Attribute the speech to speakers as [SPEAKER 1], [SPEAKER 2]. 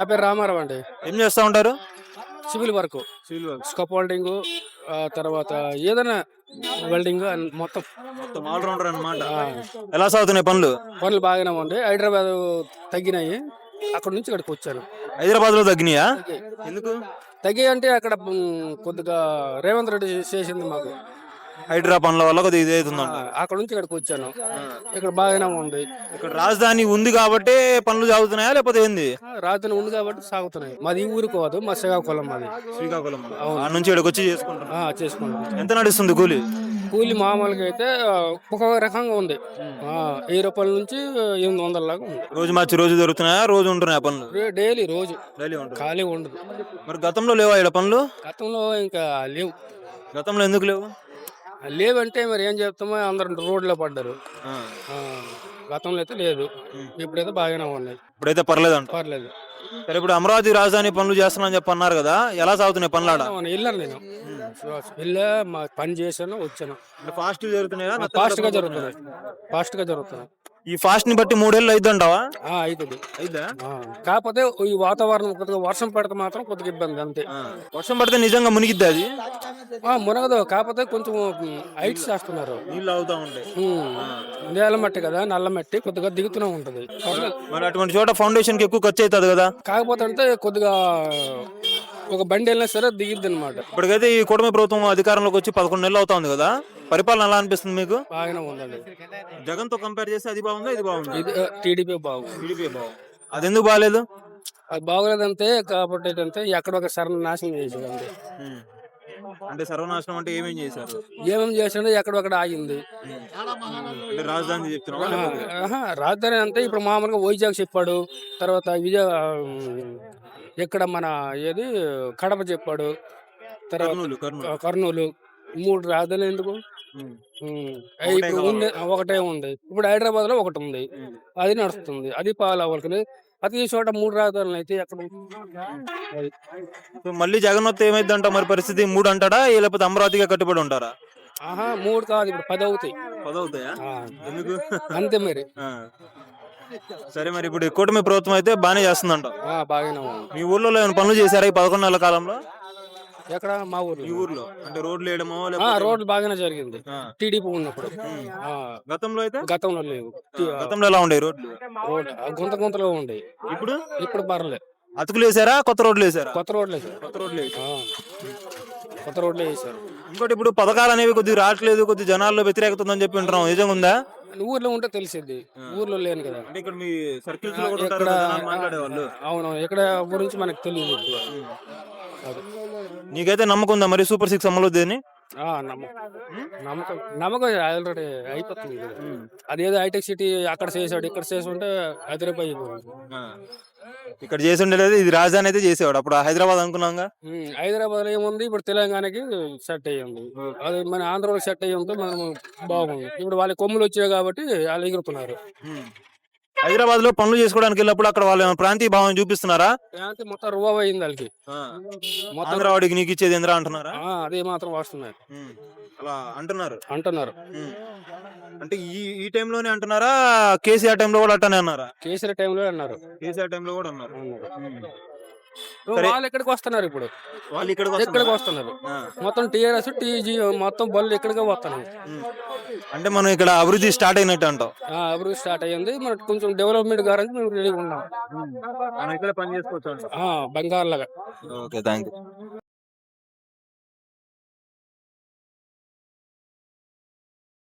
[SPEAKER 1] నా పేరు రామారావు అండి.
[SPEAKER 2] ఏం చేస్తా ఉంటారు?
[SPEAKER 1] Civil work,
[SPEAKER 2] civil work.
[SPEAKER 1] స్కప్ వెల్డింగ్, తర్వాత ఏదైనా వెల్డింగ్ మొత్తం.
[SPEAKER 2] మొత్తం ఆల్ రౌండర్ అన్నమాట.
[SPEAKER 1] ఆ,
[SPEAKER 2] ఎలా సాగుతున్నాయి పనులు?
[SPEAKER 1] పనులు బాగానే ఉంది. హైదరాబాద్ తగ్గినాయి, అక్కడ నుంచి ఇక్కడికి వచ్చాను.
[SPEAKER 2] హైదరాబాద్ లో తగ్గినాయా? ఎందుకు?
[SPEAKER 1] తగ్గాయి అంటే అక్కడ కొద్దిగా రేవంత్ రెడ్డి చేసింది మాకు.
[SPEAKER 2] హైడ్రా పనుల వల్ల కొద్దిగా ఇది
[SPEAKER 1] ఆ,
[SPEAKER 2] అవుతుందంట.
[SPEAKER 1] అక్కడ నుంచి ఇక్కడికి వచ్చాను. ఇక్కడ బాగానే ఉంది.
[SPEAKER 2] ఇక్కడ రాజధాని ఉంది కాబట్టి పనులు సాగుతున్నాయా లేకపోతే ఏంది?
[SPEAKER 1] రాత్రి ఉంది కాబట్టి సాగుతున్నాయి. మాది ఈ ఊరు కాదు, మా శ్రీకాకుళం మాది.
[SPEAKER 2] శ్రీకాకుళం ఆ నుంచి ఇక్కడికి వచ్చి చేసుకుంటారు.
[SPEAKER 1] చేసుకున్నాం.
[SPEAKER 2] ఎంత నడుస్తుంది కూలి?
[SPEAKER 1] కూలి మామూలుగా అయితే ఒక రకంగా ఉంది. 1000 రూపాయల నుంచి 800 లాగా ఉంది.
[SPEAKER 2] రోజు మార్చి రోజు దొరుకుతున్నాయా? రోజు ఉంటున్నాయా పనులు?
[SPEAKER 1] డైలీ రోజు
[SPEAKER 2] డైలీ ఉంటుంది.
[SPEAKER 1] ఖాళీ ఉండదు.
[SPEAKER 2] మరి గతంలో లేవా ఇక్కడ పనులు?
[SPEAKER 1] గతంలో ఇంకా లేవు.
[SPEAKER 2] గతంలో ఎందుకు లేవు?
[SPEAKER 1] లేవంటే మరి ఏం చెప్తామో, అందరు రోడ్లో పడ్డారు.
[SPEAKER 2] ఆ.
[SPEAKER 1] ఆ, గతంలో అయితే లేదు, ఇప్పుడైతే బాగానే ఉన్నాయి.
[SPEAKER 2] ఇప్పుడైతే పర్లేదంట.
[SPEAKER 1] పర్లేదు.
[SPEAKER 2] సరే, ఇప్పుడు అమరావతి రాజధాని పనులు చేస్తున్నా చెప్పి అన్నారు కదా, ఎలా సాగుతున్నాయి పనులు ఆడ?
[SPEAKER 1] వెళ్ళాను నేను, వెళ్ళా, మా పని చేశాను, వచ్చాను.
[SPEAKER 2] ఫాస్ట్ జరుగుతున్నాయా?
[SPEAKER 1] ఫాస్ట్ గా జరుగుతున్నాయి, ఫాస్ట్ గా జరుగుతున్నాయి.
[SPEAKER 2] ఈ ఫాస్ట్ ని బట్టి 3 ఏళ్ళు అయిద్దంటావా?
[SPEAKER 1] అవుతుంది.
[SPEAKER 2] అయిద్దా?
[SPEAKER 1] కాకపోతే ఈ వాతావరణం కొద్దిగా వర్షం పడితే మాత్రం కొద్దిగా ఇబ్బంది అంతే.
[SPEAKER 2] వర్షం పడితే నిజంగా మునిగిద్ది అది?
[SPEAKER 1] మునగదు, కాకపోతే కొంచెం హైట్స్ చేస్తున్నారు.
[SPEAKER 2] నీళ్ళు అవుతా ఉంటాయి.
[SPEAKER 1] నేల మట్టి కదా, నల్ల మట్టి కొద్దిగా దిగుతూనే ఉంటది.
[SPEAKER 2] మరి అటువంటి చోట ఫౌండేషన్ కి ఎక్కువ ఖర్చు అవుతుంది కదా?
[SPEAKER 1] కాకపోతే అంటే కొద్దిగా ఒక బండి వెళ్ళినా సరే దిగిద్ది అనమాట.
[SPEAKER 2] ఇప్పటికైతే ఈ కూటమి ప్రభుత్వం అధికారంలోకి వచ్చి 11 నెలలు అవుతుంది కదా, పరిపాలన ఎలా అనిపిస్తుంది మీకు?
[SPEAKER 1] బాగానే ఉందండి.
[SPEAKER 2] జగన్ తో కంపేర్ చేస్తే అది బాగుందా ఇది బాగుందా?
[SPEAKER 1] ఇది టీడీపీ బాగుంది.
[SPEAKER 2] టీడీపీ బాగుంది. అది ఎందుకు బాగాలేదు?
[SPEAKER 1] అది బాగోలేదంటే కాబట్టి ఏంటంటే ఎక్కడ ఒక నాశనం చేసేదండి.
[SPEAKER 2] అంటే సర్వనాశనం అంటే ఏమేం చేశారు?
[SPEAKER 1] ఏమేమి చేసినా ఎక్కడొక్కడ ఆగింది.
[SPEAKER 2] అంటే రాజధాని చెప్తున్నా.
[SPEAKER 1] రాజధాని అంటే ఇప్పుడు మామూలుగా వైజాగ్ చెప్పాడు, తర్వాత ఇక్కడ మన ఏది కడప చెప్పాడు, తర్వాత కర్నూలు. 3 రాజధాని ఎందుకు? ఇప్పుడు ఒకటే ఉంది. ఇప్పుడు హైదరాబాద్ లో ఒకటి ఉంది, అది నడుస్తుంది, అది పాలవలకని. ప్రతి చోట 3 రాజధానులు అయితే ఎక్కడ?
[SPEAKER 2] మళ్ళీ జగన్ వస్తే ఏమైందంట మరి పరిస్థితి? 3 అంటాడా లేకపోతే అమరావతిగా కట్టుబడి ఉంటారా?
[SPEAKER 1] 3 కాదు, ఇప్పుడు 10 అవుతాయి.
[SPEAKER 2] 10 అవుతాయా? ఎందుకు?
[SPEAKER 1] అంతే మరి.
[SPEAKER 2] సరే, మరి ఇప్పుడు కూటమి ప్రభుత్వం అయితే బాగానే చేస్తుందంట.
[SPEAKER 1] బాగానే ఉంది.
[SPEAKER 2] మీ ఊర్లో ఏమైనా పనులు చేశారా ఈ 11 నెలల కాలంలో?
[SPEAKER 1] ఎక్కడ? మా ఊర్లో.
[SPEAKER 2] ఈ ఊర్లో అంటే రోడ్లు వేయడమో?
[SPEAKER 1] రోడ్లు బాగానే జరిగింది టీడీపీ ఉన్నప్పుడు.
[SPEAKER 2] గతంలో అయితే?
[SPEAKER 1] గతంలో లేవు.
[SPEAKER 2] గతంలో ఎలా ఉండే రోడ్లు?
[SPEAKER 1] గుంతలో ఉండే.
[SPEAKER 2] ఇప్పుడు
[SPEAKER 1] ఇప్పుడు పర్లేదు.
[SPEAKER 2] అతుకులు వేసారా? కొత్త రోడ్లు వేసారా?
[SPEAKER 1] కొత్త రోడ్లు వేసారు. కొత్త రోడ్లే వేసారు.
[SPEAKER 2] ఇంకోటి, ఇప్పుడు పథకాలు అనేవి కొద్దిగా రావట్లేదు, కొద్దిగా జనాల్లో వ్యతిరేకత ఉందని చెప్పి వింటున్నాం, నిజంగా ఉందా?
[SPEAKER 1] ఊర్లో ఉంటే తెలిసింది, ఊర్లో లేను కదా.
[SPEAKER 2] ఇక్కడ మీ సర్కిల్స్ లో కూడా ఉంటారు కదా మాట్లాడేవాళ్ళు.
[SPEAKER 1] అవును, ఇక్కడ గురించి మనకు తెలియదు.
[SPEAKER 2] నీకైతే నమ్మకం ఉందా మరి సూపర్ 6 అమలు అని?
[SPEAKER 1] నమ్మకం ఆల్రెడీ అయిపోతుంది. అదేదో హైటెక్ సిటీ అక్కడ చేసాడు, ఇక్కడ చేసి ఉంటే హైదరాబాద్
[SPEAKER 2] ఇక్కడ చేసి ఉండలేదు. ఇది రాజధాని అయితే చేసేవాడు, అప్పుడు హైదరాబాద్ అనుకున్నాగా.
[SPEAKER 1] హైదరాబాద్ లో ఏముంది, ఇప్పుడు తెలంగాణకి సెట్ అయ్యింది. అది మన ఆంధ్రలో సెట్ అయ్యి ఉంటే మనం బాగుంది. ఇప్పుడు వాళ్ళ కొమ్ములు వచ్చాయి కాబట్టి వాళ్ళు ఎగురుతున్నారు.
[SPEAKER 2] హైదరాబాద్ లో పనులు చేసుకోవడానికి వెళ్ళినప్పుడు అక్కడ వాళ్ళ ప్రాంతీయ భావం చూపిస్తున్నారా?
[SPEAKER 1] మొత్తం రువాబ్ అయింది వాళ్ళకి.
[SPEAKER 2] ఆంధ్రవాడికి నీకు ఇచ్చేది ఎంద్రా అంటున్నారా?
[SPEAKER 1] అదే మాత్రం వస్తున్నాయి
[SPEAKER 2] అలా అంటున్నారు. అంటే ఈ టైంలోనే అంటున్నారా? కేసీఆర్ టైంలో కూడా అట్టనే అన్నారా?
[SPEAKER 1] కేసీఆర్ టైంలో అన్నారు.
[SPEAKER 2] కేసీఆర్ టైంలో కూడా అన్నారు.
[SPEAKER 1] వాళ్ళు ఎక్కడికి వస్తున్నారు, ఇప్పుడు
[SPEAKER 2] వాళ్ళు
[SPEAKER 1] ఇక్కడికి వస్తున్నారు. మొత్తం టీఆర్ఎస్ టీజీ మొత్తం బళ్ళు ఇక్కడికే వస్తున్నాయి.
[SPEAKER 2] అంటే మనం ఇక్కడ అభివృద్ధి స్టార్ట్ అయినట్టు అంటాం.
[SPEAKER 1] అభివృద్ధి స్టార్ట్ అయ్యింది, మనకు కొంచెం డెవలప్మెంట్ గారంటే మేము రెడీగా ఉన్నాం.
[SPEAKER 2] మనం ఇక్కడ పని చేసుకోవచ్చు
[SPEAKER 1] బంగారులాగా.
[SPEAKER 2] Okay, thank you.